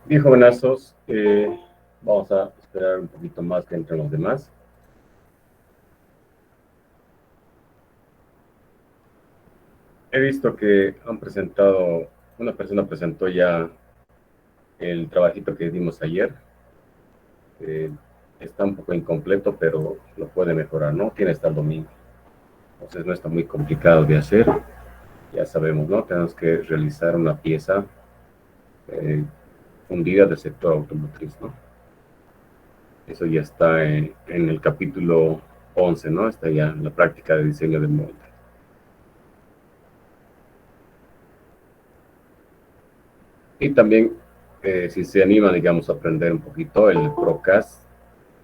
Bien, jovenazos, vamos a esperar un poquito más que entren los demás. He visto que han presentado, una persona presentó ya el trabajito que dimos ayer. Eh, Está un poco incompleto, pero lo puede mejorar, ¿no? Tiene hasta el domingo. Entonces no está muy complicado de hacer. Ya sabemos, ¿no? Tenemos que realizar una pieza eh, fundida del sector automotriz, ¿no? Eso ya está en el capítulo 11, ¿no? Está ya en la práctica de diseño de molde. Y también, si se anima, digamos, a aprender un poquito, el Procast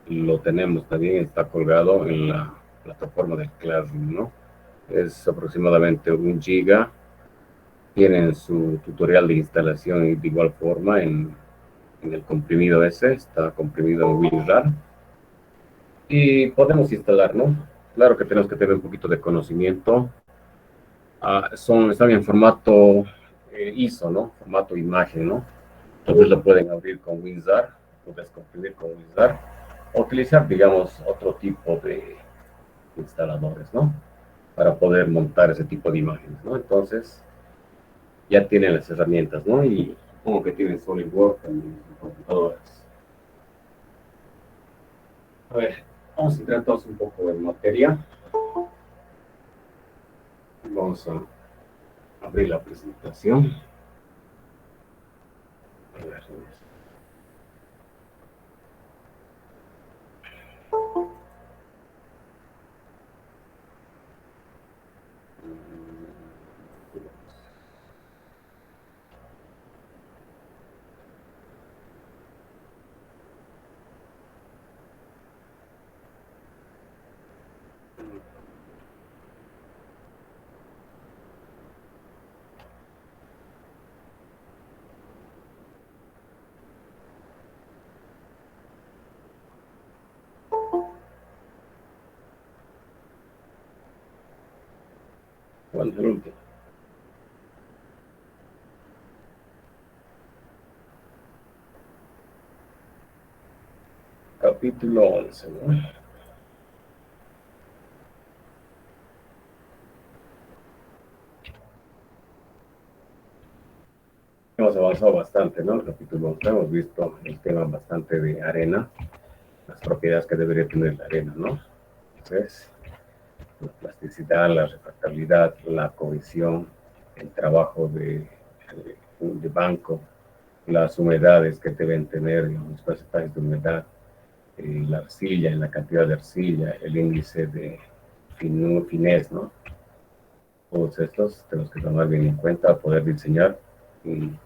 lo tenemos también, está colgado en la plataforma del Classroom, ¿no? Es aproximadamente 1 GB. Tienen su tutorial de instalación y de igual forma en el comprimido ese, está comprimido en WinRAR. Y podemos instalar, ¿no? Claro que tenemos que tener un poquito de conocimiento. Están en formato ISO, ¿no? Formato imagen, ¿no? Entonces lo pueden abrir con WinRAR, puedes comprimir con WinRAR, o utilizar, digamos, otro tipo de instaladores, ¿no? Para poder montar ese tipo de imágenes, ¿no? Entonces, ya tienen las herramientas, ¿no? Y supongo que tienen SolidWorks también en sus computadoras. A ver, vamos a entrar todos un poco en materia. Vamos a abrir la presentación. A ver, bueno, el último. Capítulo 11, ¿no? Hemos avanzado bastante, ¿no? El capítulo 11, hemos visto el tema bastante de arena, las propiedades que debería tener la arena, ¿no? Entonces, la plasticidad, la refractabilidad, la cohesión, el trabajo de banco, las humedades que deben tener, los porcentajes de humedad, la arcilla, la cantidad de arcilla, el índice de finés, ¿no? Todos estos tenemos que tomar bien en cuenta para poder diseñar un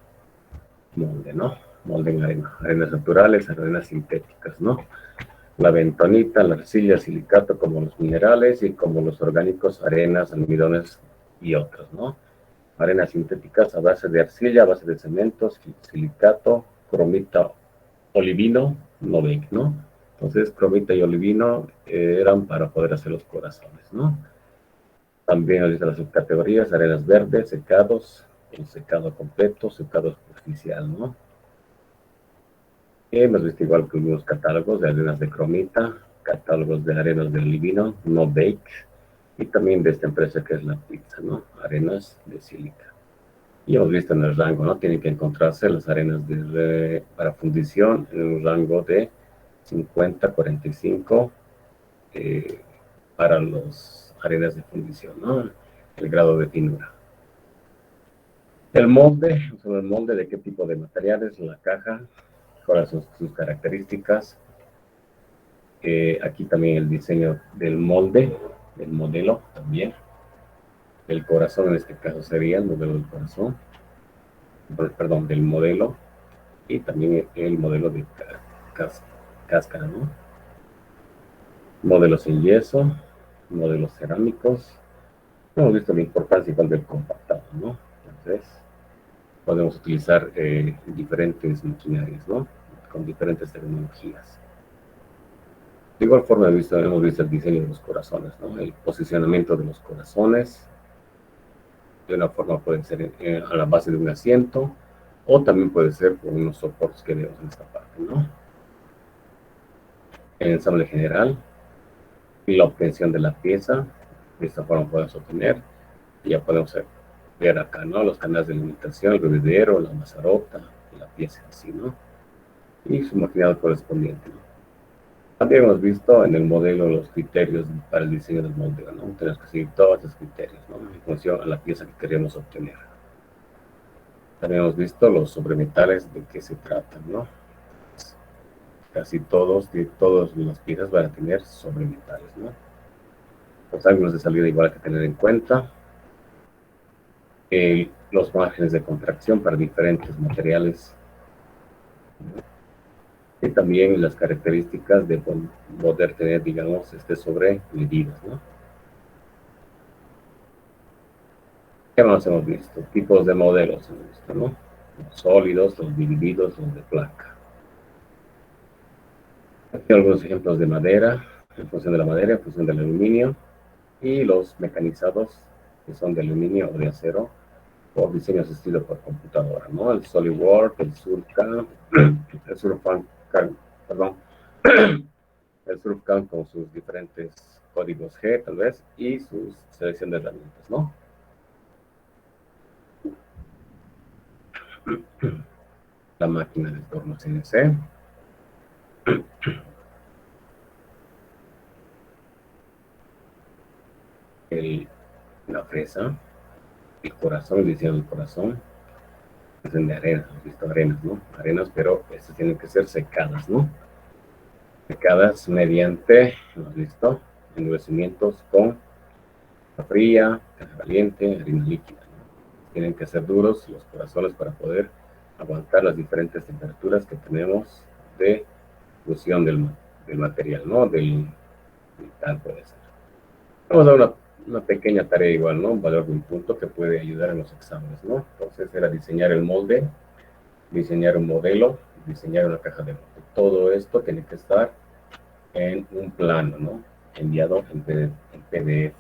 molde, ¿no? Molde en arena, arenas naturales, arenas sintéticas, ¿no? La bentonita, la arcilla, silicato como los minerales y como los orgánicos, arenas, almidones y otros, ¿no? Arenas sintéticas a base de arcilla, a base de cementos, silicato, cromita, olivino, Novec, ¿no? Entonces, cromita y olivino eran para poder hacer los corazones, ¿no? También ahorita las subcategorías, arenas verdes, secados, el secado completo, secado superficial, ¿no? Hemos visto igual que unos catálogos de arenas de cromita, catálogos de arenas de olivino, no bake, y también de esta empresa que es la pizza, ¿no? Arenas de sílica. Y hemos visto en el rango, ¿no? Tienen que encontrarse las arenas para fundición en un rango de 50 a 45 eh, para las arenas de fundición, ¿no? El grado de finura. El molde, sobre el molde de qué tipo de materiales, la caja, cuáles son sus características. Aquí también el diseño del molde, del modelo también. El corazón en este caso sería el modelo del corazón, perdón, del modelo y también el modelo de cáscara, ¿no? Modelos en yeso, modelos cerámicos. Hemos visto la importancia igual del compactado, ¿no? Entonces, podemos utilizar diferentes maquinarias, ¿no? Con diferentes tecnologías. De igual forma, hemos visto el diseño de los corazones, ¿no? El posicionamiento de los corazones. De una forma puede ser a la base de un asiento, o también puede ser con unos soportes que vemos en esta parte, ¿no? El ensamble general y la obtención de la pieza, de esta forma podemos obtener, y ya podemos ver acá, ¿no? Los canales de alimentación, el bebedero, la mazarota, la pieza así, ¿no? Y su maquinado correspondiente, ¿no? También hemos visto en el modelo los criterios para el diseño del moldeo, ¿no? Tenemos que seguir todos esos criterios, ¿no? En función a la pieza que queremos obtener. También hemos visto los sobremetales de qué se tratan, ¿no? Casi todas las piezas van a tener sobremetales, ¿no? Los ángulos de salida igual que tener en cuenta. Los márgenes de contracción para diferentes materiales, y también las características de poder tener, digamos, sobre medidas, ¿no? ¿Qué más hemos visto? Tipos de modelos hemos visto, ¿no? Los sólidos, los divididos, los de placa. Aquí algunos ejemplos de madera, en función de la madera, en función del aluminio, y los mecanizados, que son de aluminio o de acero, por diseño asistido por computadora, ¿no? El SolidWorks, el SurfCAM, el SurfCAM, perdón, el SurfCAM con sus diferentes códigos G, tal vez, y su selección de herramientas, ¿no? La máquina de torno CNC, la fresa, el corazón, el diseño del corazón, es de arenas, hemos visto arenas, ¿no? Arenas, pero estas tienen que ser secadas, ¿no? Secadas mediante, hemos visto, endurecimientos con fría, caja caliente, harina líquida, ¿no? Tienen que ser duros los corazones para poder aguantar las diferentes temperaturas que tenemos de fusión del material, ¿no? Del metal puede ser. Vamos a dar una pequeña tarea igual, ¿no? Un valor de un punto que puede ayudar en los exámenes, ¿no? Entonces era diseñar el molde, diseñar un modelo, diseñar una caja de molde. Todo esto tiene que estar en un plano, ¿no? Enviado en PDF.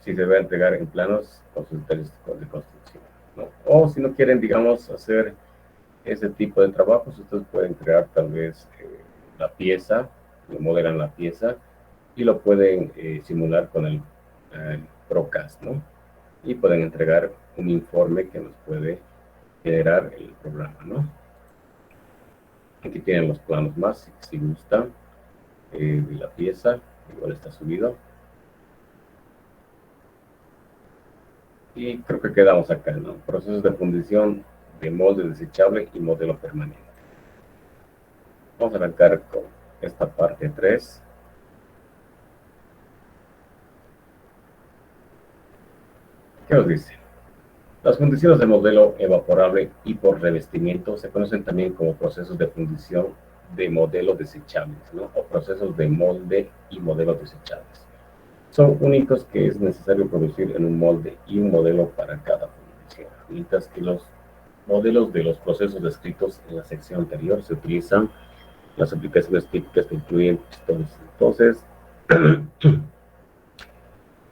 Si se va a entregar en planos con sus detalles de construcción, ¿no? O si no quieren, digamos, hacer ese tipo de trabajos, ustedes pueden crear tal vez la pieza, lo modelan la pieza y lo pueden simular con el Procast, ¿no? Y pueden entregar un informe que nos puede generar el programa, ¿no? Aquí tienen los planos más, si gustan, de la pieza, igual está subido. Y creo que quedamos acá, ¿no? Procesos de fundición de molde desechable y modelo permanente. Vamos a arrancar con esta parte 3. ¿Qué nos dice? Las fundiciones de modelo evaporable y por revestimiento se conocen también como procesos de fundición de modelos desechables, ¿no? O procesos de molde y modelos desechables. Son únicos que es necesario producir en un molde y un modelo para cada fundición, mientras que los modelos de los procesos descritos en la sección anterior se utilizan las aplicaciones típicas que incluyen pistones. Entonces,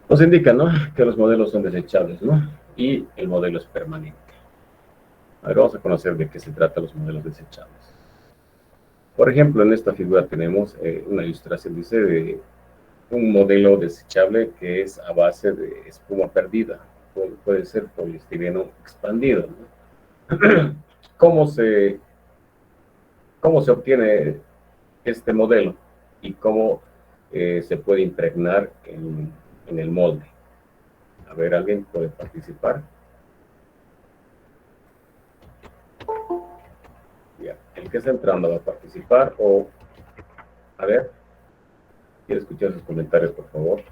nos indica, ¿no?, que los modelos son desechables, ¿no? Y el modelo es permanente. A ver, vamos a conocer de qué se tratan los modelos desechables. Por ejemplo, en esta figura tenemos una ilustración, dice, de un modelo desechable que es a base de espuma perdida. Puede ser poliestireno expandido, ¿no? ¿Cómo se obtiene este modelo y cómo se puede impregnar en el molde? A ver, ¿alguien puede participar? Ya, el que está entrando va a participar o... A ver, quiero escuchar sus comentarios, por favor.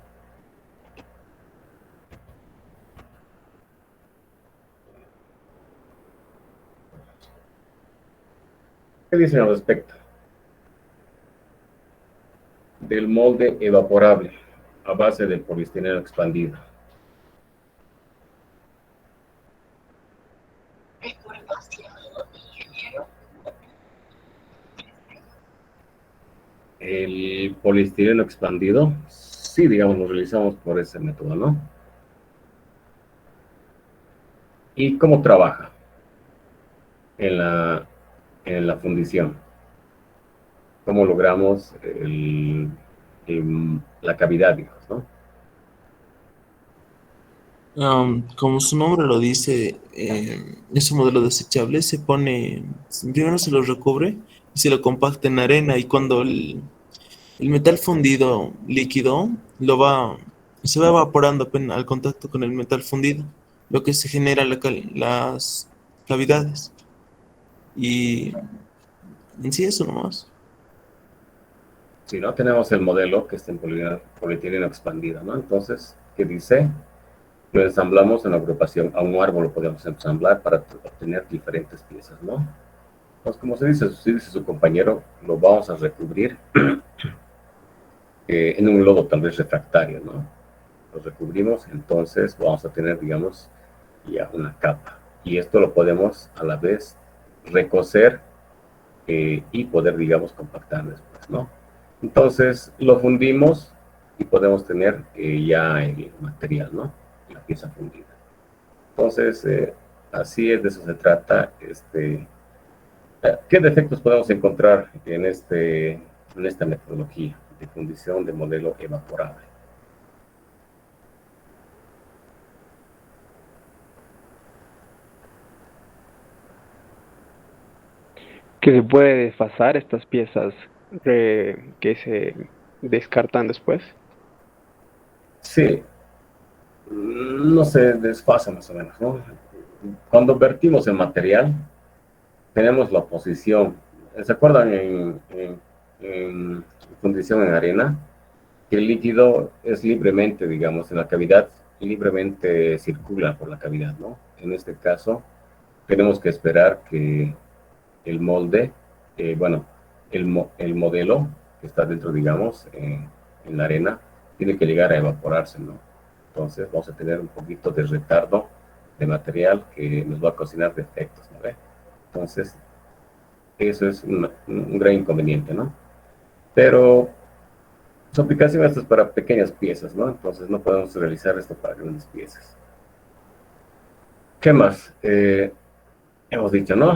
¿Qué dicen al respecto del molde evaporable a base de poliestireno expandido? El poliestireno expandido, sí, digamos, lo realizamos por ese método, ¿no? ¿Y cómo trabaja? en la fundición. ¿Cómo logramos la cavidad, digamos, ¿no? Como su nombre lo dice, ese modelo desechable se pone, primero se lo recubre y se lo compacta en arena y cuando el metal fundido líquido se va evaporando al contacto con el metal fundido, lo que se genera las cavidades. Y en sí eso nomás. Si no, tenemos el modelo que está en polietileno expandido, ¿no? Entonces, ¿qué dice? Lo ensamblamos en la agrupación. A un árbol lo podemos ensamblar para obtener diferentes piezas, ¿no? Pues como se dice su compañero, lo vamos a recubrir en un lodo tal vez refractario, ¿no? Lo recubrimos, entonces vamos a tener, digamos, ya una capa. Y esto lo podemos a la vez recocer y poder, digamos, compactar después, ¿no? Entonces lo fundimos y podemos tener ya el material, ¿no? La pieza fundida. Entonces, así es, de eso se trata. ¿Qué defectos podemos encontrar en esta metodología de fundición de modelo evaporable? Que se puede desfasar estas piezas que se descartan después. Sí, no se desfasa más o menos, ¿no? Cuando vertimos el material, tenemos la posición. ¿Se acuerdan en fundición en arena? Que el líquido es libremente, digamos, en la cavidad, libremente circula por la cavidad, ¿no? En este caso, tenemos que esperar que el molde, bueno, el modelo que está dentro, digamos, en la arena, tiene que llegar a evaporarse, ¿no? Entonces vamos a tener un poquito de retardo de material que nos va a cocinar defectos, ¿no? Entonces, eso es un gran inconveniente, ¿no? Pero su aplicación esto es para pequeñas piezas, ¿no? Entonces no podemos realizar esto para grandes piezas. ¿Qué más? Hemos dicho, ¿no?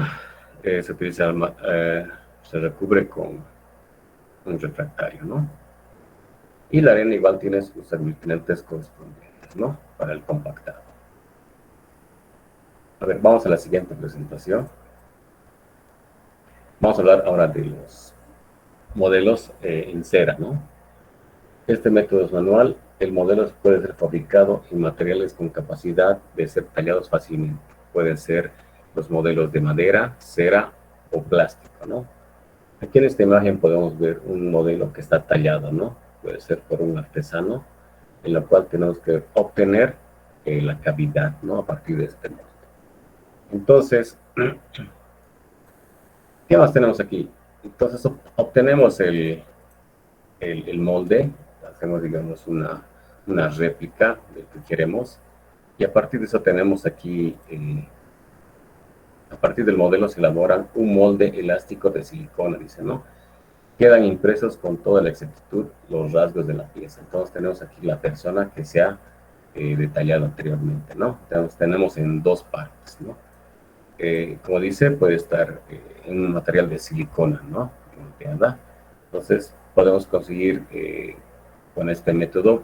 Se utiliza, se recubre con un refractario, ¿no? Y la arena igual tiene sus aglutinantes correspondientes, ¿no? Para el compactado. A ver, vamos a la siguiente presentación. Vamos a hablar ahora de los modelos en cera, ¿no? Este método es manual. El modelo puede ser fabricado en materiales con capacidad de ser tallados fácilmente. Pueden ser los modelos de madera, cera o plástico, ¿no? Aquí en esta imagen podemos ver un modelo que está tallado, ¿no? Puede ser por un artesano, en la cual tenemos que obtener la cavidad, ¿no? A partir de este molde. Entonces, ¿qué más tenemos aquí? Entonces, obtenemos el molde, hacemos, digamos, una réplica del que queremos, y a partir de eso tenemos aquí, a partir del modelo se elaboran un molde elástico de silicona, dice, ¿no? Quedan impresos con toda la exactitud los rasgos de la pieza. Entonces tenemos aquí la persona que se ha detallado anteriormente, ¿no? Entonces tenemos en dos partes, ¿no? Como dice, puede estar en un material de silicona, ¿no? Moldeada. Entonces podemos conseguir con este método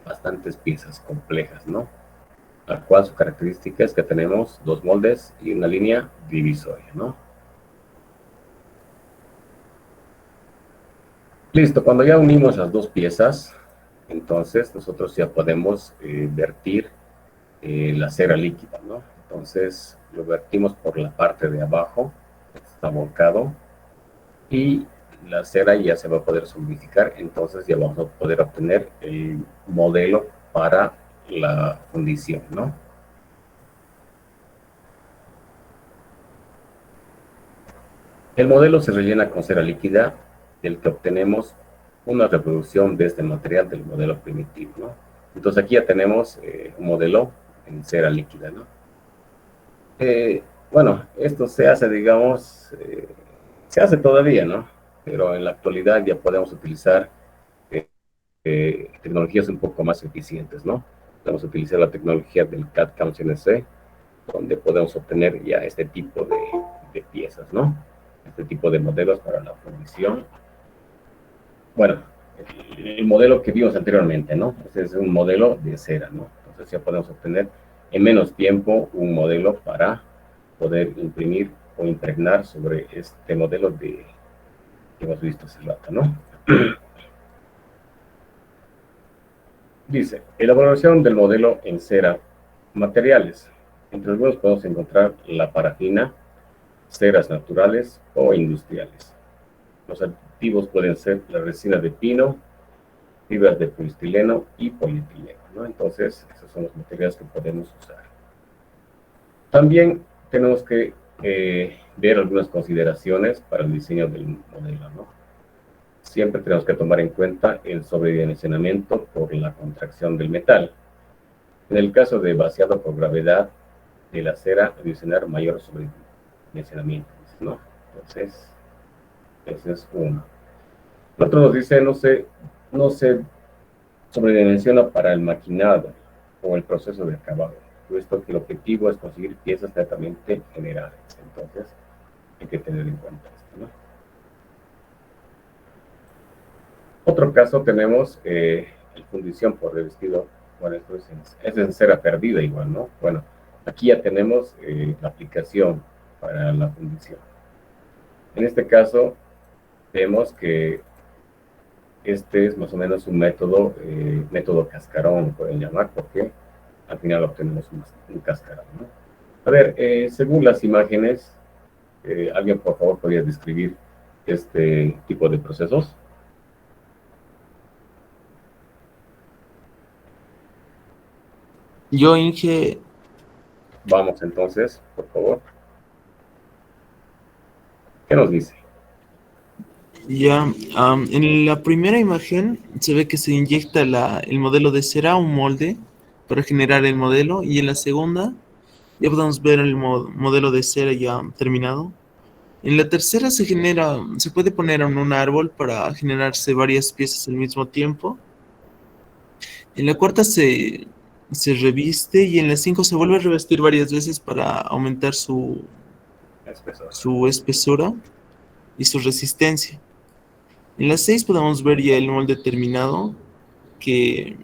bastantes piezas complejas, ¿no? La cual su característica es que tenemos dos moldes y una línea divisoria, ¿no? Listo, cuando ya unimos las dos piezas, entonces nosotros ya podemos vertir la cera líquida, ¿no? Entonces lo vertimos por la parte de abajo, está volcado, y la cera ya se va a poder solidificar, entonces ya vamos a poder obtener el modelo para la fundición, ¿no? El modelo se rellena con cera líquida, del que obtenemos una reproducción de este material del modelo primitivo, ¿no? Entonces aquí ya tenemos un modelo en cera líquida, ¿no? Bueno, esto se hace, digamos, se hace todavía, ¿no? Pero en la actualidad ya podemos utilizar tecnologías un poco más eficientes, ¿no? Podemos utilizar la tecnología del CAD-CAM CNC, donde podemos obtener ya este tipo piezas, ¿no? Este tipo de modelos para la fundición. Bueno, el modelo que vimos anteriormente, ¿no? Este es un modelo de cera, ¿no? Entonces ya podemos obtener en menos tiempo un modelo para poder imprimir o impregnar sobre este modelo que hemos visto hace rato, ¿no? Dice, elaboración del modelo en cera. Materiales. Entre algunos podemos encontrar la parafina, ceras naturales o industriales. Los aditivos pueden ser la resina de pino, fibras de poliestileno y polietileno, ¿no? Entonces, esos son los materiales que podemos usar. También tenemos que ver algunas consideraciones para el diseño del modelo, ¿no? Siempre tenemos que tomar en cuenta el sobredimensionamiento por la contracción del metal. En el caso de vaciado por gravedad de la cera, adicionar mayor sobredimensionamiento, ¿no? Entonces, ese es uno. El otro nos dice, no se sobredimensiona para el maquinado o el proceso de acabado, puesto que el objetivo es conseguir piezas netamente generales. Entonces, hay que tener en cuenta esto, ¿no? Otro caso tenemos fundición por revestido. Bueno, esto es en cera perdida igual, ¿no? Bueno, aquí ya tenemos la aplicación para la fundición. En este caso, vemos que este es más o menos un método cascarón, pueden llamar, porque al final obtenemos un cascarón, ¿no? A ver, según las imágenes, ¿alguien por favor podría describir este tipo de procesos? Yo, Inge, Vamos entonces, por favor. ¿Qué nos dice? ya, en la primera imagen se ve que se inyecta el modelo de cera a un molde para generar el modelo, y en la segunda ya podemos ver el modelo de cera ya terminado. En la tercera se puede poner en un árbol para generarse varias piezas al mismo tiempo. En la cuarta se reviste, y en la 5 se vuelve a revestir varias veces para aumentar Espesor. su espesura y su resistencia. En la 6 podemos ver ya el molde terminado, que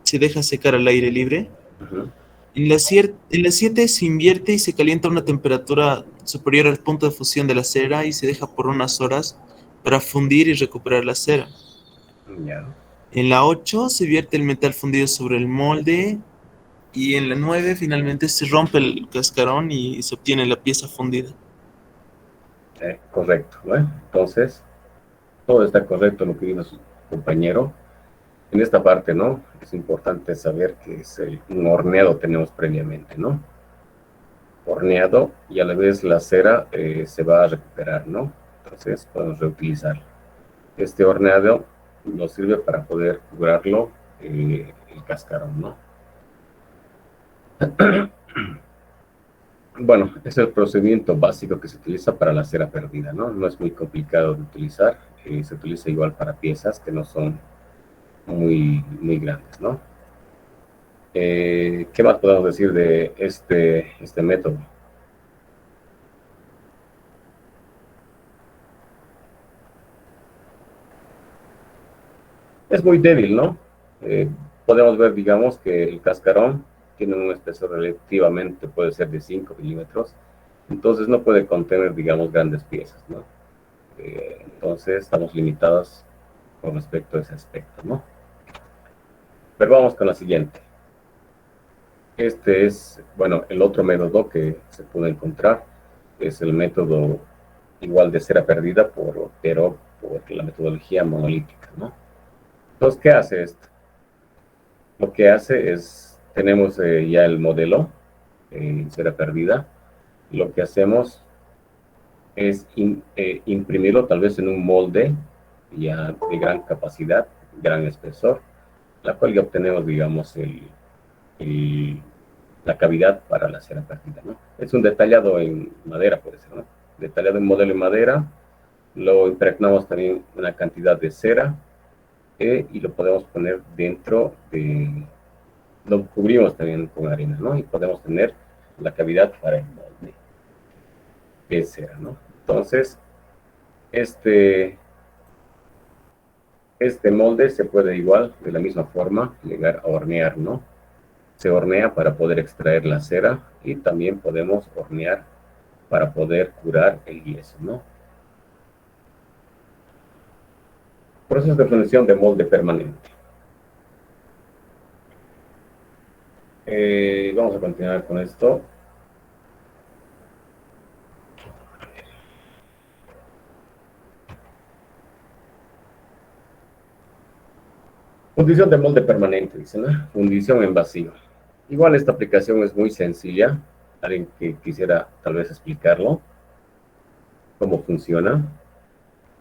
se deja secar al aire libre. Ujú. En la 7 se invierte y se calienta a una temperatura superior al punto de fusión de la cera, y se deja por unas horas para fundir y recuperar la cera. Ya. En la 8 se vierte el metal fundido sobre el molde, y en la 9 finalmente se rompe el cascarón y se obtiene la pieza fundida. Correcto, ¿no? Entonces, todo está correcto lo que dijo su compañero. En esta parte, ¿no? Es importante saber que es un horneado tenemos previamente, ¿no? Horneado, y a la vez la cera se va a recuperar, ¿no? Entonces podemos reutilizar. Este horneado nos sirve para poder curarlo el cascarón, ¿no? Bueno, es el procedimiento básico que se utiliza para la cera perdida, ¿no? No es muy complicado de utilizar. Se utiliza igual para piezas que no son muy grandes, ¿no? ¿Qué más podemos decir de este método? Es muy débil, ¿no? Eh, Podemos ver, digamos, que el cascarón tiene un espesor relativamente, puede ser de 5 milímetros, entonces no puede contener, digamos, grandes piezas, ¿no? Entonces estamos limitados con respecto a ese aspecto, ¿no? Pero vamos con la siguiente. Este es, bueno, el otro método que se puede encontrar, es el método igual de cera perdida, pero por la metodología monolítica, ¿no? Entonces, ¿qué hace esto? Lo que hace es, tenemos ya el modelo en cera perdida. Lo que hacemos es imprimirlo tal vez en un molde ya de gran capacidad, gran espesor, la cual ya obtenemos, digamos, la cavidad para la cera perdida, ¿no? Es un detallado en madera, puede ser, ¿no? Detallado en modelo en madera, lo impregnamos también una cantidad de cera y lo podemos poner dentro lo cubrimos también con arena, ¿no? Y podemos tener la cavidad para el molde. es cera, ¿no? Entonces, este molde se puede igual, de la misma forma, llegar a hornear, ¿no? Se hornea para poder extraer la cera y también podemos hornear para poder curar el yeso, ¿no? Proceso de fundición de molde permanente. Vamos a continuar con esto. Fundición de molde permanente, dicen, ¿no? Fundición en vacío. Igual esta aplicación es muy sencilla. Alguien que quisiera tal vez explicarlo, cómo funciona,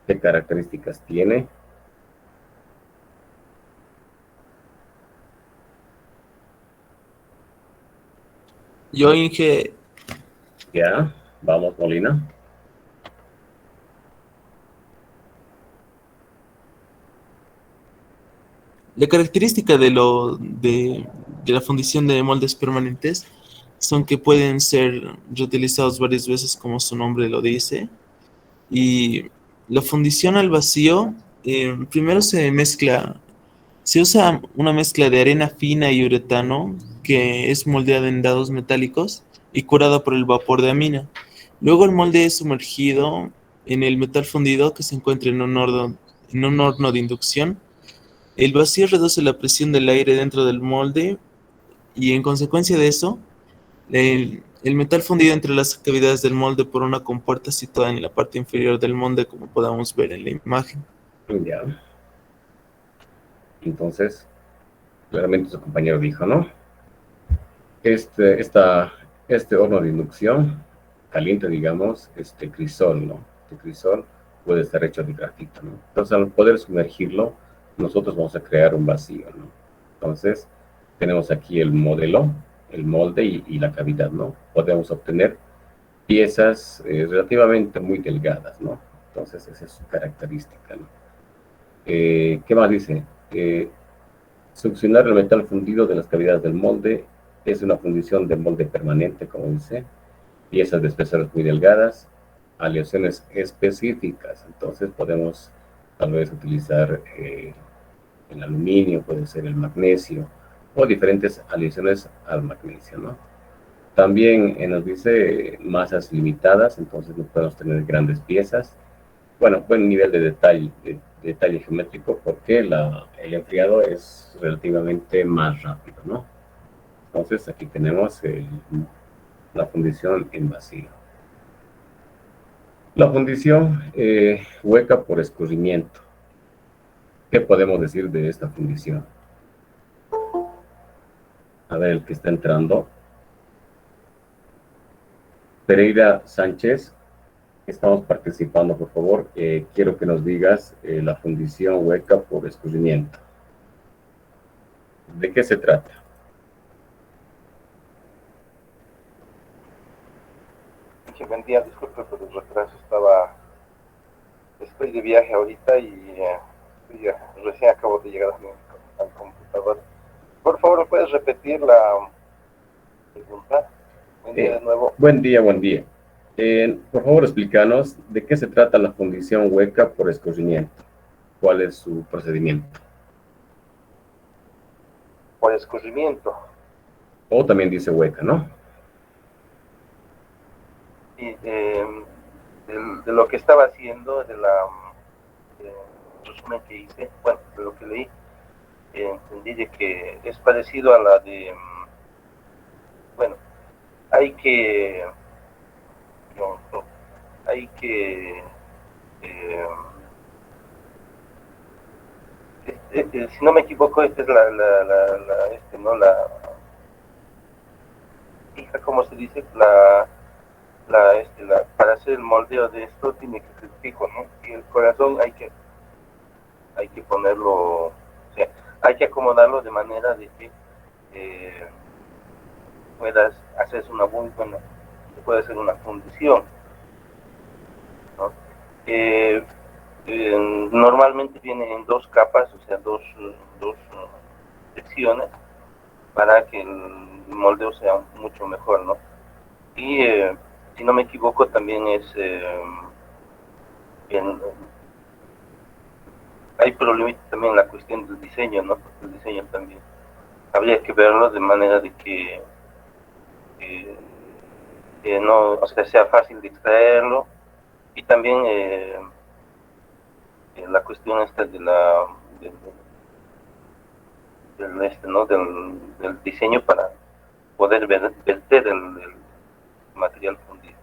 qué características tiene. Yo, Inge, Ya, vamos, Molina. la característica de la fundición de moldes permanentes son que pueden ser reutilizados varias veces, como su nombre lo dice. Y la fundición al vacío, primero se usa una mezcla de arena fina y uretano que es moldeada en dados metálicos y curada por el vapor de amina. Luego el molde es sumergido en el metal fundido que se encuentra en un horno de inducción. El vacío reduce la presión del aire dentro del molde y en consecuencia de eso, el metal fundido entre las cavidades del molde por una compuerta situada en la parte inferior del molde, como podamos ver en la imagen. Ya. Entonces, claramente su compañero dijo, ¿no? Este horno de inducción caliente, digamos, este crisol, ¿no? Este crisol puede estar hecho de grafito, ¿no? Entonces, al poder sumergirlo, nosotros vamos a crear un vacío, ¿no? Entonces, tenemos aquí el modelo, el molde y la cavidad, ¿no? Podemos obtener piezas relativamente muy delgadas, ¿no? Entonces, esa es su característica, ¿no? ¿Qué más dice? Succionar el metal fundido de las cavidades del molde es una fundición de molde permanente, como dice, piezas de espesores muy delgadas, aleaciones específicas. Entonces podemos tal vez utilizar el aluminio, puede ser el magnesio, o diferentes aleaciones al magnesio, ¿no? También nos dice masas limitadas, entonces no podemos tener grandes piezas. Bueno, buen nivel de detalle geométrico porque el enfriado es relativamente más rápido, ¿no? Entonces aquí tenemos la fundición en vacío. La fundición hueca por escurrimiento. ¿Qué podemos decir de esta fundición? A ver, el que está entrando. Pereira Sánchez, estamos participando, por favor. Quiero que nos digas la fundición hueca por escurrimiento. ¿De qué se trata? Sí, buen día, disculpe por el retraso, estoy de viaje ahorita y recién acabo de llegar al computador. Por favor, ¿puedes repetir la pregunta? Buen día de nuevo. Buen día, buen día. Por favor, explícanos de qué se trata la fundición hueca por escurrimiento. ¿Cuál es su procedimiento? Por escurrimiento. O también dice hueca, ¿no? Y de lo que estaba haciendo, del resumen que hice, bueno, de lo que leí, entendí de que es parecido a la de, bueno, hay que si no me equivoco, esta es ¿cómo se dice? Para hacer el moldeo de esto tiene que ser fijo, ¿no? Y el corazón hay que ponerlo, o sea, hay que acomodarlo de manera de que puedas hacer una muy buena, puede ser una fundición, ¿no? Normalmente viene en dos capas, o sea, dos secciones, para que el moldeo sea mucho mejor, ¿no? Y si no me equivoco, también en- hay problemitas también en la cuestión del diseño, ¿no? Porque el diseño también habría que verlo de manera de eh, que no, o sea fácil de extraerlo, y también la cuestión esta del, ¿no? del diseño para poder verter el material fundido.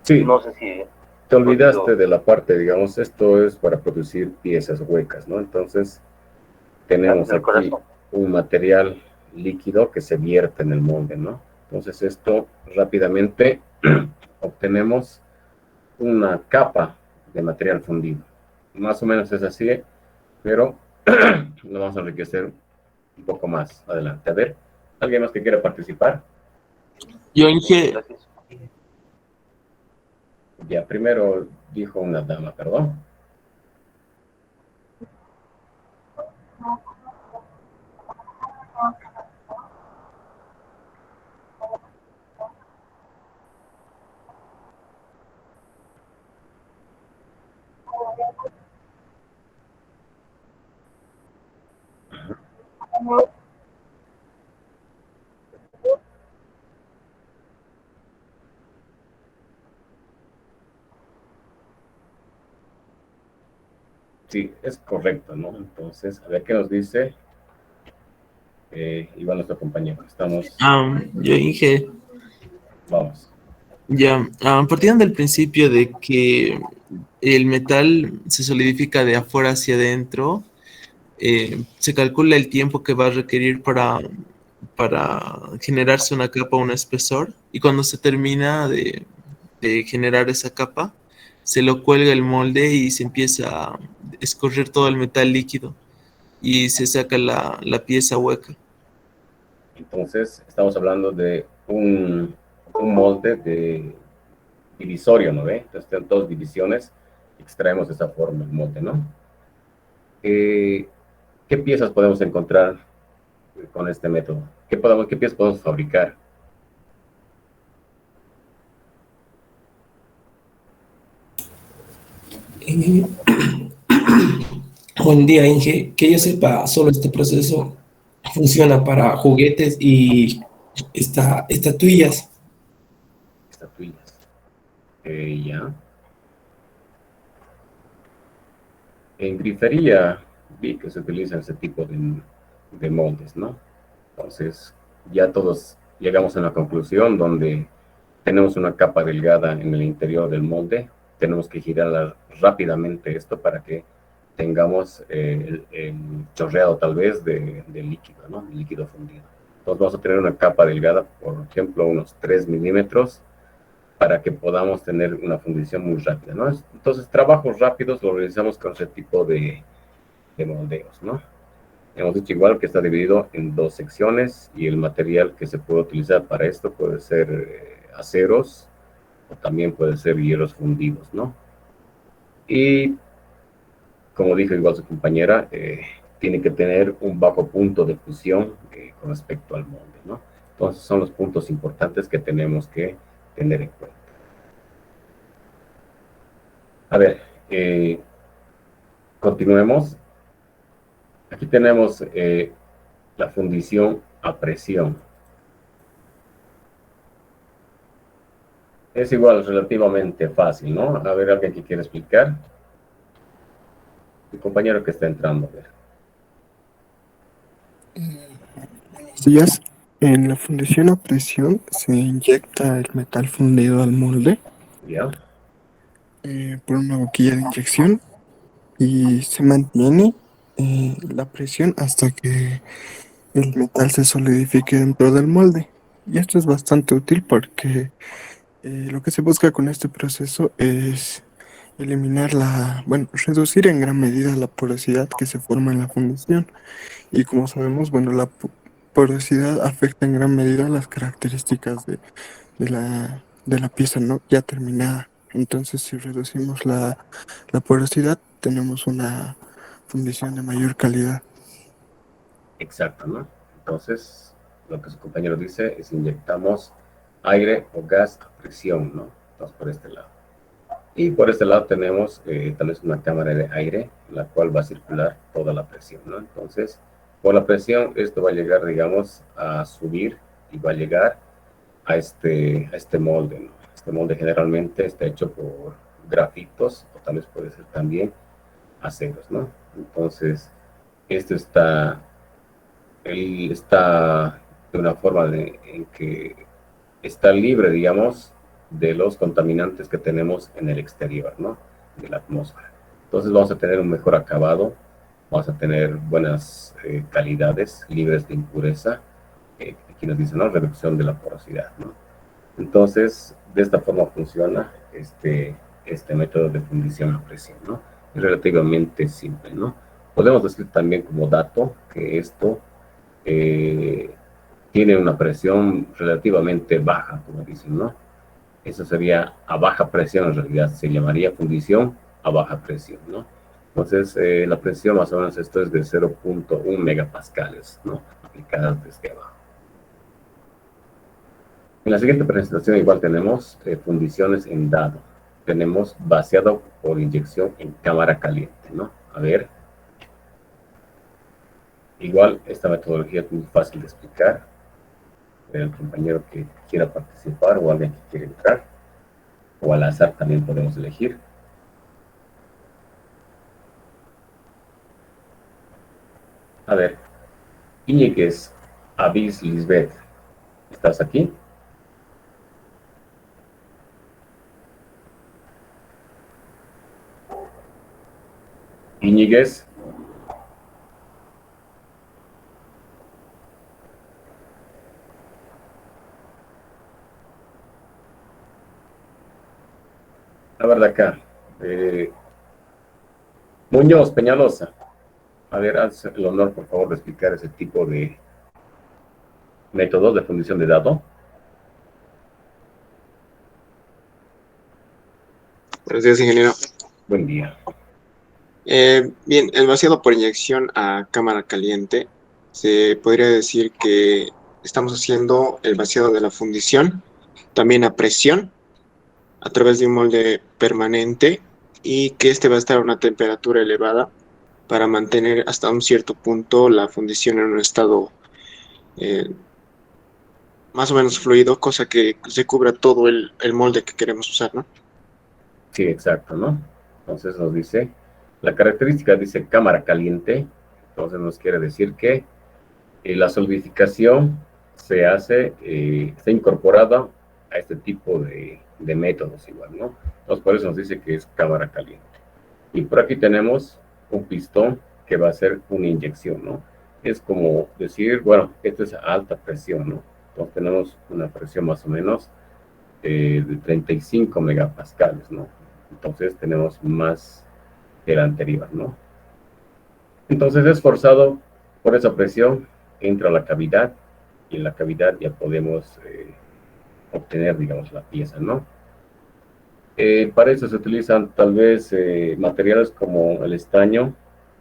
Sí, No sé si te olvidaste podido- de la parte, digamos, esto es para producir piezas huecas, ¿no? Entonces, tenemos del aquí corazón. un material líquido que se vierte en el molde, ¿no? Entonces, esto rápidamente obtenemos una capa de material fundido. Más o menos es así, pero lo vamos a enriquecer un poco más adelante. A ver, ¿alguien más que quiera participar? Yo, Inge, Gracias. Ya, primero dijo una dama, perdón. Sí, es correcto, ¿no? Entonces, a ver qué nos dice Iván, nuestro compañero. Estamos, yo, Inge, vamos. ya, partiendo del principio de que el metal se solidifica de afuera hacia adentro, se calcula el tiempo que va a requerir para generarse una capa o un espesor, y cuando se termina de generar esa capa, se lo cuelga el molde y se empieza a escurrir todo el metal líquido y se saca la pieza hueca. Entonces, estamos hablando de un molde de divisorio, ¿no ve? Entonces, en dos divisiones extraemos de esa forma el molde, ¿no? ¿Qué piezas podemos encontrar con este método? ¿Qué piezas podemos fabricar? Eh, Buen día, Inge. Que yo sepa, solo este proceso funciona para juguetes y estatuillas. Estatuillas. Ya. En grifería vi que se utilizan ese tipo de moldes, ¿no? Entonces, ya todos llegamos a la conclusión donde tenemos una capa delgada en el interior del molde, tenemos que girar rápidamente esto para que tengamos el chorreado tal vez de líquido, ¿no? Líquido fundido. Entonces vamos a tener una capa delgada, por ejemplo, unos 3 milímetros, para que podamos tener una fundición muy rápida, ¿no? Entonces, trabajos rápidos lo realizamos con ese tipo de moldeos, ¿no? Hemos dicho igual que está dividido en dos secciones y el material que se puede utilizar para esto puede ser aceros o también puede ser hierros fundidos, ¿no? Y como dijo igual su compañera, tiene que tener un bajo punto de fusión con respecto al molde, ¿no? Entonces son los puntos importantes que tenemos que tener en cuenta. A ver, continuemos. Aquí tenemos la fundición a presión. Es igual relativamente fácil, ¿no? A ver, alguien que quiere explicar. El compañero que está entrando, a ver. Buenos días. En la fundición a presión se inyecta el metal fundido al molde ¿Ya? por una boquilla de inyección y se mantiene la presión hasta que el metal se solidifique dentro del molde. Y esto es bastante útil porque lo que se busca con este proceso es eliminar bueno, reducir en gran medida la porosidad que se forma en la fundición. Y como sabemos, bueno, la porosidad afecta en gran medida las características de la pieza, ¿no? Ya terminada. Entonces, si reducimos la porosidad, tenemos una fundición de mayor calidad. Exacto, ¿no? Entonces, lo que su compañero dice es inyectamos aire o gas a presión, ¿no? Entonces, por este lado. Y por este lado tenemos tal vez una cámara de aire, la cual va a circular toda la presión, ¿no? Entonces, por la presión, esto va a llegar, digamos, a subir y va a llegar a este molde, ¿no? Este molde generalmente está hecho por grafitos, o tal vez puede ser también aceros, ¿no? Entonces, esto él está de una forma en que está libre, digamos, de los contaminantes que tenemos en el exterior, ¿no? De la atmósfera. Entonces vamos a tener un mejor acabado, vamos a tener buenas calidades, libres de impureza. Aquí nos dice, ¿no? Reducción de la porosidad, ¿no? Entonces, de esta forma funciona este método de fundición a presión, ¿no? Es relativamente simple, ¿no? Podemos decir también como dato que esto tiene una presión relativamente baja, como dicen, ¿no? Eso sería a baja presión, en realidad se llamaría fundición a baja presión, ¿no? Entonces, la presión más o menos esto es de 0.1 megapascales, ¿no? Aplicadas desde abajo. En la siguiente presentación igual tenemos fundiciones en dado. Tenemos vaciado por inyección en cámara caliente, ¿no? A ver. Igual esta metodología es muy fácil de explicar. El compañero que quiera participar o alguien que quiera entrar. O al azar también podemos elegir. A ver. Íñiguez Avis Lisbeth. ¿Estás aquí? Íñiguez. A ver de acá. Muñoz Peñalosa. A ver, haz el honor, por favor, de explicar ese tipo de métodos de fundición de dado. Buenos días, ingeniero. Buen día. Bien, el vaciado por inyección a cámara caliente, se podría decir que estamos haciendo el vaciado de la fundición también a presión a través de un molde permanente y que este va a estar a una temperatura elevada para mantener hasta un cierto punto la fundición en un estado más o menos fluido, cosa que se cubra todo el molde que queremos usar, ¿no? Sí, exacto, ¿no? Entonces nos dice, la característica dice cámara caliente, entonces nos quiere decir que la solidificación se hace, está incorporada a este tipo de métodos igual, ¿no? Entonces por eso nos dice que es cámara caliente. Y por aquí tenemos un pistón que va a ser una inyección, ¿no? Es como decir, bueno, esto es a alta presión, ¿no? Entonces tenemos una presión más o menos de 35 megapascales, ¿no? Entonces tenemos más que la anterior, ¿no? Entonces es forzado por esa presión, entra a la cavidad y en la cavidad ya podemos obtener, digamos, la pieza, ¿no? Para eso se utilizan tal vez materiales como el estaño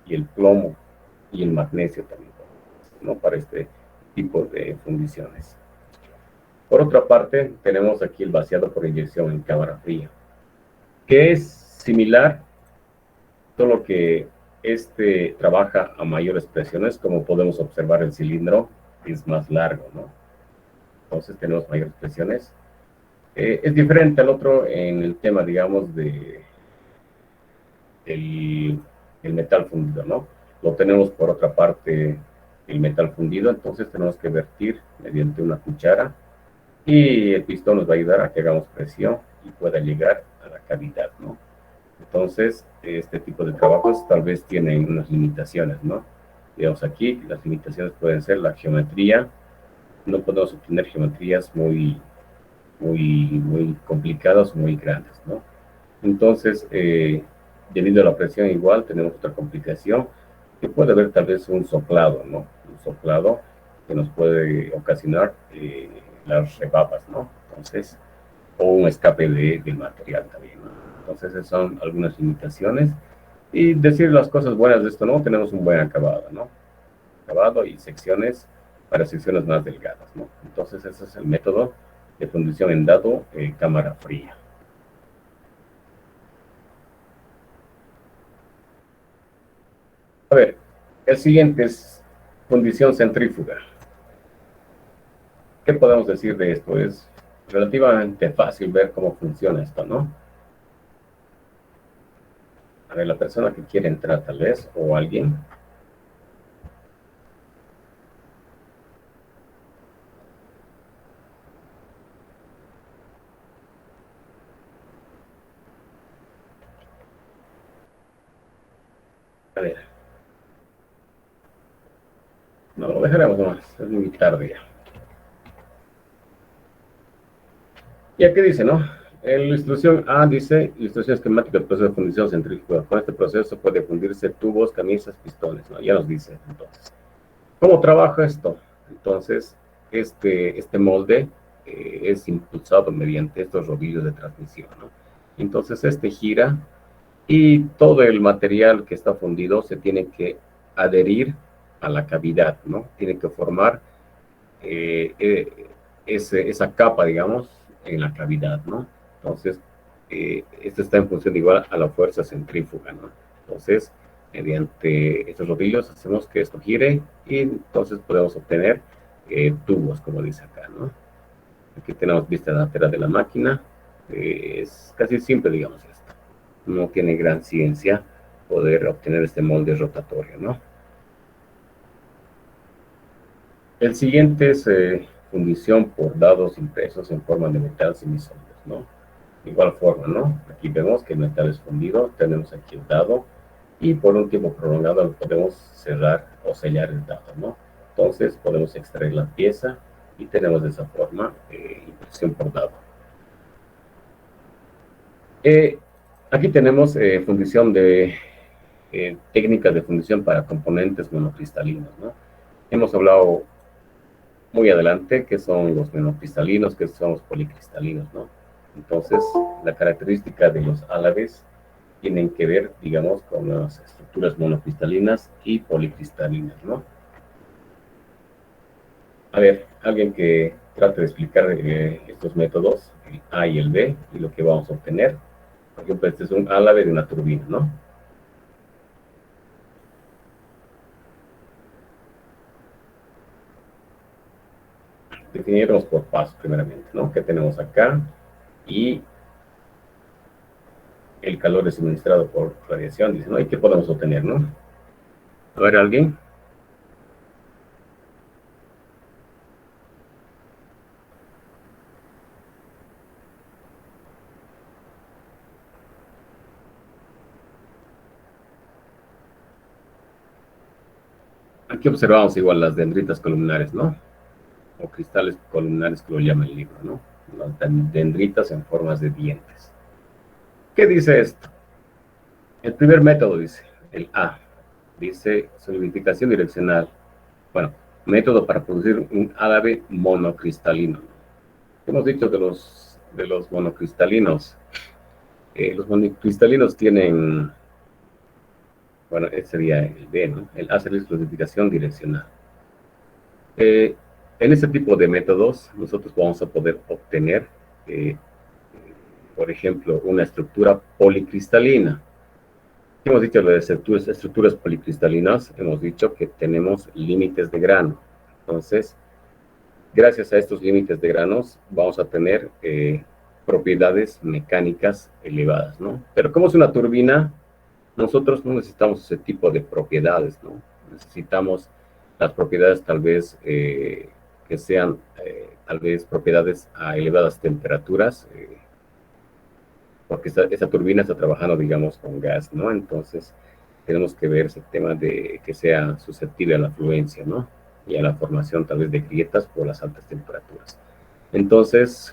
y el plomo y el magnesio también, ¿no? Para este tipo de fundiciones. Por otra parte, tenemos aquí el vaciado por inyección en cámara fría, que es similar, solo que trabaja a mayores presiones, como podemos observar el cilindro es más largo, ¿no? Entonces tenemos mayores presiones. Es diferente al otro en el tema, digamos, de el metal fundido, ¿no? Lo tenemos por otra parte el metal fundido, entonces tenemos que vertir mediante una cuchara y el pistón nos va a ayudar a que hagamos presión y pueda llegar a la cavidad, ¿no? Entonces, este tipo de trabajos tal vez tienen unas limitaciones, ¿no? Digamos aquí, las limitaciones pueden ser la geometría, no podemos obtener geometrías muy complicadas o muy grandes, ¿no? Entonces, debido a la presión igual, tenemos otra complicación, que puede haber tal vez un soplado, ¿no? Un soplado que nos puede ocasionar las rebabas, ¿no? Entonces, o un escape del material también, ¿no? Entonces, esas son algunas limitaciones. Y decir las cosas buenas de esto, ¿no? Tenemos un buen acabado, ¿no? Acabado y secciones para secciones más delgadas, ¿no? Entonces, ese es el método de fundición en dado cámara fría. A ver, el siguiente es fundición centrífuga. ¿Qué podemos decir de esto? Es relativamente fácil ver cómo funciona esto, ¿no? A ver, la persona que quiere entrar tal vez, o alguien. A ver. No, lo dejaremos nomás, es muy tarde ya. ¿Y aquí dice, no? En la instrucción A dice, ilustración esquemática del proceso de fundición centrífuga. Con este proceso puede fundirse tubos, camisas, pistones, ¿no? Ya nos dice, entonces. ¿Cómo trabaja esto? Entonces, este molde es impulsado mediante estos rodillos de transmisión, ¿no? Entonces, este gira y todo el material que está fundido se tiene que adherir a la cavidad, ¿no? Tiene que formar esa capa, digamos, en la cavidad, ¿no? Entonces, esto está en función igual a la fuerza centrífuga, ¿no? Entonces, mediante estos rodillos hacemos que esto gire y entonces podemos obtener tubos, como dice acá, ¿no? Aquí tenemos vista lateral de la máquina. Es casi simple, digamos, esto. No tiene gran ciencia poder obtener este molde rotatorio, ¿no? El siguiente es fundición por dados impresos en forma de metal semisólidos, ¿no? De igual forma, ¿no? Aquí vemos que el metal es fundido, tenemos aquí el dado y por un tiempo prolongado lo podemos cerrar o sellar el dado, ¿no? Entonces podemos extraer la pieza y tenemos de esa forma impresión por dado. Aquí tenemos fundición de técnicas de fundición para componentes monocristalinos, ¿no? Hemos hablado muy adelante que son los monocristalinos, que son los policristalinos, ¿no? Entonces, la característica de los álabes tienen que ver, digamos, con las estructuras monocristalinas y policristalinas, ¿no? A ver, alguien que trate de explicar estos métodos, el A y el B, y lo que vamos a obtener. Por ejemplo, este es un álabe de una turbina, ¿no? Definiremos por paso, primeramente, ¿no? ¿Qué tenemos acá? Y el calor es suministrado por radiación, dice, ¿no? ¿Y qué podemos obtener, no? A ver, ¿alguien? Aquí observamos igual las dendritas columnares, ¿no? O cristales columnares que lo llama el libro, ¿no? Las dendritas en formas de dientes. ¿Qué dice esto? El primer método dice, el A, dice solidificación direccional. Bueno, método para producir un álabe monocristalino. Hemos dicho de los monocristalinos. Los monocristalinos tienen, bueno, ese sería el B, ¿no? El A sería solidificación direccional. En este tipo de métodos, nosotros vamos a poder obtener, por ejemplo, una estructura policristalina. Hemos dicho de las estructuras policristalinas, hemos dicho que tenemos límites de grano. Entonces, gracias a estos límites de granos, vamos a tener propiedades mecánicas elevadas, ¿no? Pero como es una turbina, nosotros no necesitamos ese tipo de propiedades, ¿no? Necesitamos las propiedades tal vez que sean tal vez propiedades a elevadas temperaturas, porque esa turbina está trabajando, digamos, con gas, ¿no? Entonces, tenemos que ver ese tema de que sea susceptible a la fluencia, ¿no? Y a la formación tal vez de grietas por las altas temperaturas. Entonces,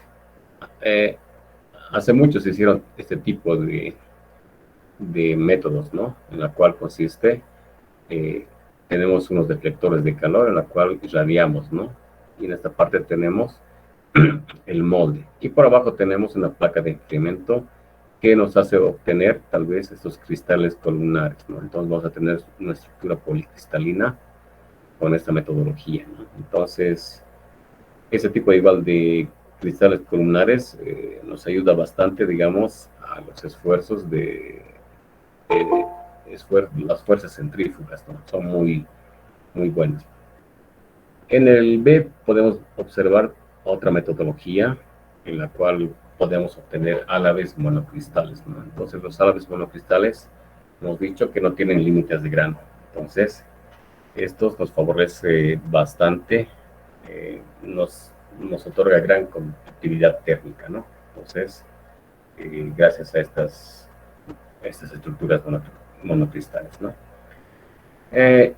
hace mucho se hicieron este tipo de métodos, ¿no? En la cual consiste, tenemos unos deflectores de calor en la cual irradiamos, ¿no? Y en esta parte tenemos el molde. Y por abajo tenemos una placa de enfriamiento que nos hace obtener tal vez estos cristales columnares, ¿no? Entonces vamos a tener una estructura policristalina con esta metodología, ¿no? Entonces, ese tipo igual de cristales columnares nos ayuda bastante, digamos, a los esfuerzos las fuerzas centrífugas, ¿no? Son muy buenas. En el B podemos observar otra metodología en la cual podemos obtener álabes monocristales, ¿no? Entonces los álabes monocristales hemos dicho que no tienen límites de grano. Entonces estos nos favorece bastante, nos otorga gran conductividad térmica, ¿no? Entonces, gracias a estas estructuras monocristales, ¿no? De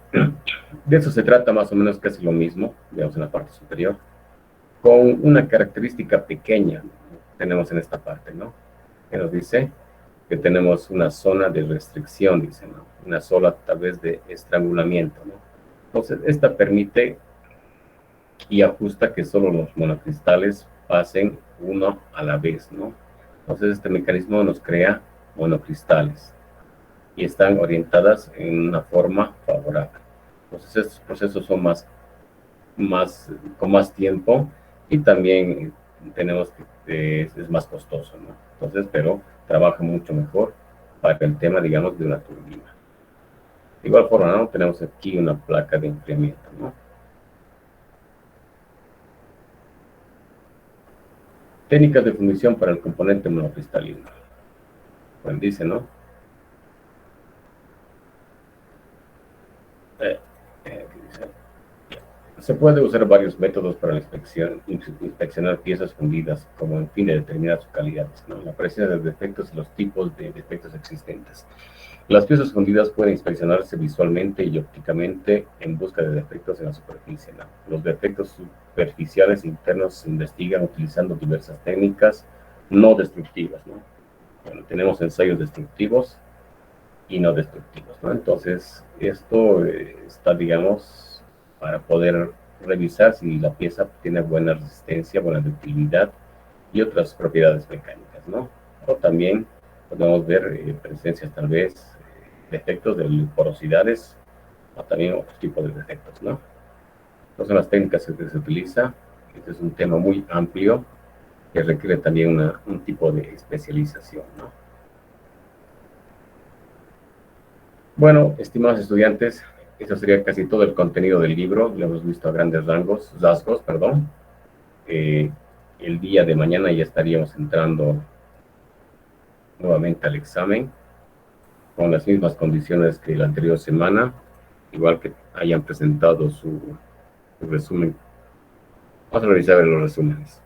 eso se trata más o menos casi lo mismo, digamos, en la parte superior, con una característica pequeña tenemos en esta parte, ¿no? Que nos dice que tenemos una zona de restricción, dice, ¿no? Una zona tal vez de estrangulamiento, ¿no? Entonces, esta permite y ajusta que solo los monocristales pasen uno a la vez, ¿no? Entonces, este mecanismo nos crea monocristales y están orientadas en una forma favorable. Entonces, estos procesos son con más tiempo y también tenemos que es más costoso, ¿no? Entonces, pero trabaja mucho mejor para el tema, digamos, de una turbina. De igual forma, ¿no? Tenemos aquí una placa de enfriamiento, ¿no? Técnicas de fundición para el componente monocristalino. Pues dice, ¿no? Se puede usar varios métodos para la inspeccionar piezas fundidas, como en fin de determinar su calidad, ¿no? La apreciación de defectos y los tipos de defectos existentes. Las piezas fundidas pueden inspeccionarse visualmente y ópticamente en busca de defectos en la superficie, ¿no? Los defectos superficiales internos se investigan utilizando diversas técnicas no destructivas, ¿no? Bueno, tenemos ensayos destructivos y no destructivos, ¿no? Entonces, esto está, digamos, para poder revisar si la pieza tiene buena resistencia, buena ductilidad y otras propiedades mecánicas, ¿no? O también podemos ver presencias tal vez, defectos de porosidades o también otros tipos de defectos, ¿no? Estas son las técnicas que se utiliza. Este es un tema muy amplio que requiere también un tipo de especialización, ¿no? Bueno, estimados estudiantes, eso sería casi todo el contenido del libro. Lo hemos visto a grandes rasgos, perdón. El día de mañana ya estaríamos entrando nuevamente al examen con las mismas condiciones que la anterior semana, igual que hayan presentado su resumen. Vamos a revisar los resúmenes.